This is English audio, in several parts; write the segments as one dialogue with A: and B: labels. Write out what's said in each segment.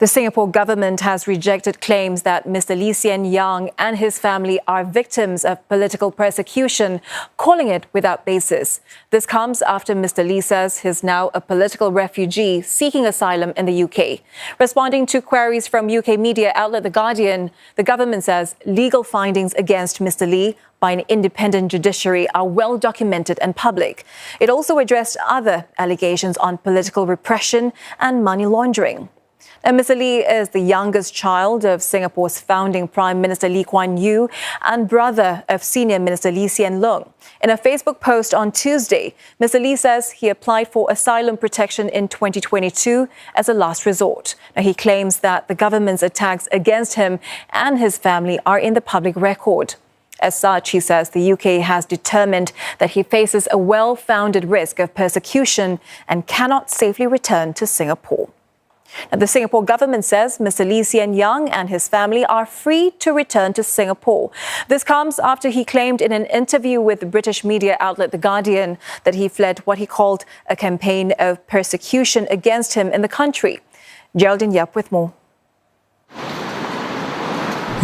A: The Singapore government has rejected claims that Mr. Lee Hsien Yang and his family are victims of political persecution, calling it without basis. This comes after Mr. Lee says he's now a political refugee seeking asylum in the UK. Responding to queries from UK media outlet The Guardian, the government says legal findings against Mr. Lee by an independent judiciary are well documented and public. It also addressed other allegations on political repression and money laundering. And Mr. Lee is the youngest child of Singapore's founding Prime Minister Lee Kuan Yew and brother of Senior Minister Lee Hsien Loong. In a Facebook post on Tuesday, Mr. Lee says he applied for asylum protection in 2022 as a last resort. Now, he claims that the government's attacks against him and his family are in the public record. As such, he says the UK has determined that he faces a well-founded risk of persecution and cannot safely return to Singapore. Now, the Singapore government says Mr. Lee Hsien Yang and his family are free to return to Singapore. This comes after he claimed in an interview with the British media outlet The Guardian that he fled what he called a campaign of persecution against him in the country. Jeraldine with more.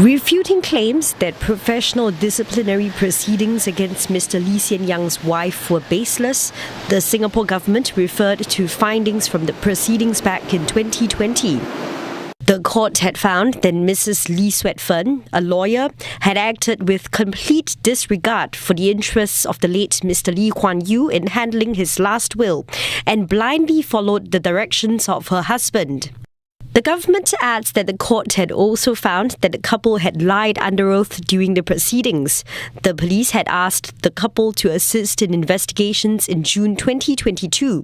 B: Refuting claims that professional disciplinary proceedings against Mr. Lee Hsien Yang's wife were baseless, the Singapore government referred to findings from the proceedings back in 2020. The court had found that Mrs. Lee Swet Fen, a lawyer, had acted with complete disregard for the interests of the late Mr. Lee Kuan Yew in handling his last will and blindly followed the directions of her husband. The government adds that the court had also found that the couple had lied under oath during the proceedings. The police had asked the couple to assist in investigations in June 2022.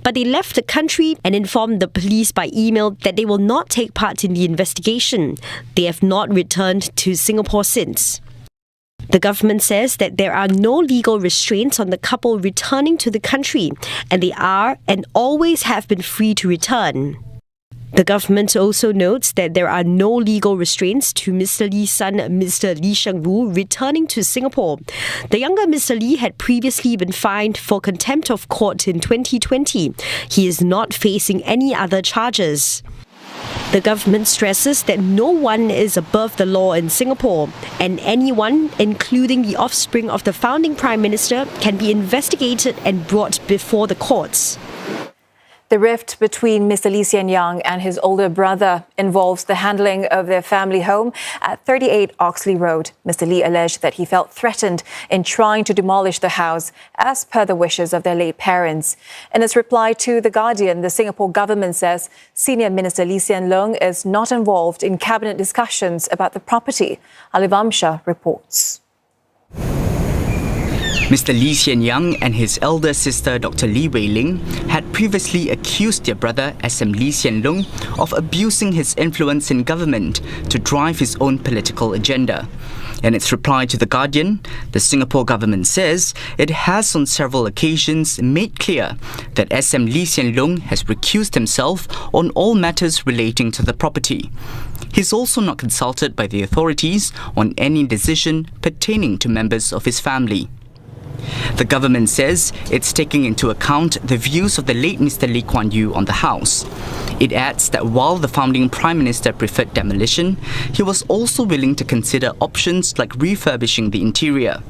B: But they left the country and informed the police by email that they will not take part in the investigation. They have not returned to Singapore since. The government says that there are no legal restraints on the couple returning to the country, and they are and always have been free to return. The government also notes that there are no legal restraints to Mr. Lee's son, Mr. Lee Sheng Wu, returning to Singapore. The younger Mr. Lee had previously been fined for contempt of court in 2020. He is not facing any other charges. The government stresses that no one is above the law in Singapore, and anyone, including the offspring of the founding Prime Minister, can be investigated and brought before the courts.
A: The rift between Mr. Lee Hsien Yang and his older brother involves the handling of their family home at 38 Oxley Road. Mr. Lee alleged that he felt threatened in trying to demolish the house as per the wishes of their late parents. In its reply to The Guardian, the Singapore government says Senior Minister Lee Hsien Loong is not involved in cabinet discussions about the property. Alif Amsyar reports.
C: Mr. Lee Hsien Yang and his elder sister Dr. Lee Wei Ling had previously accused their brother SM Lee Hsien Loong of abusing his influence in government to drive his own political agenda. In its reply to The Guardian, the Singapore government says it has on several occasions made clear that SM Lee Hsien Loong has recused himself on all matters relating to the property. He's also not consulted by the authorities on any decision pertaining to members of his family. The government says it's taking into account the views of the late Mr. Lee Kuan Yew on the house. It adds that while the founding Prime Minister preferred demolition, he was also willing to consider options like refurbishing the interior.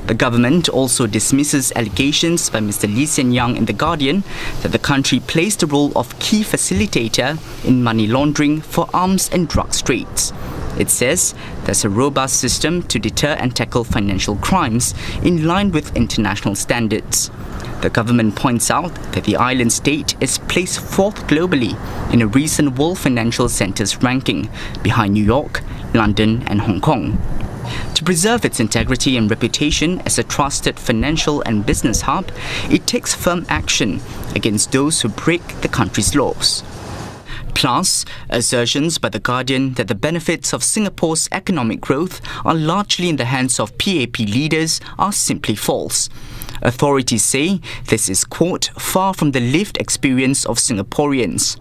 C: The government also dismisses allegations by Mr. Lee Hsien Yang in The Guardian that the country plays the role of key facilitator in money laundering for arms and drugs trades. It says there's a robust system to deter and tackle financial crimes in line with international standards. The government points out that the island state is placed fourth globally in a recent World Financial Centers ranking, behind New York, London and Hong Kong. To preserve its integrity and reputation as a trusted financial and business hub, it takes firm action against those who break the country's laws. Plus, assertions by The Guardian that the benefits of Singapore's economic growth are largely in the hands of PAP leaders are simply false. Authorities say this is, quote, far from the lived experience of Singaporeans.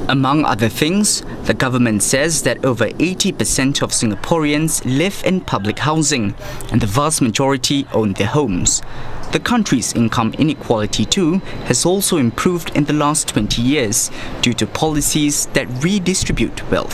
C: Among other things, the government says that over 80% of Singaporeans live in public housing and the vast majority own their homes. The country's income inequality too has also improved in the last 20 years due to policies that redistribute wealth.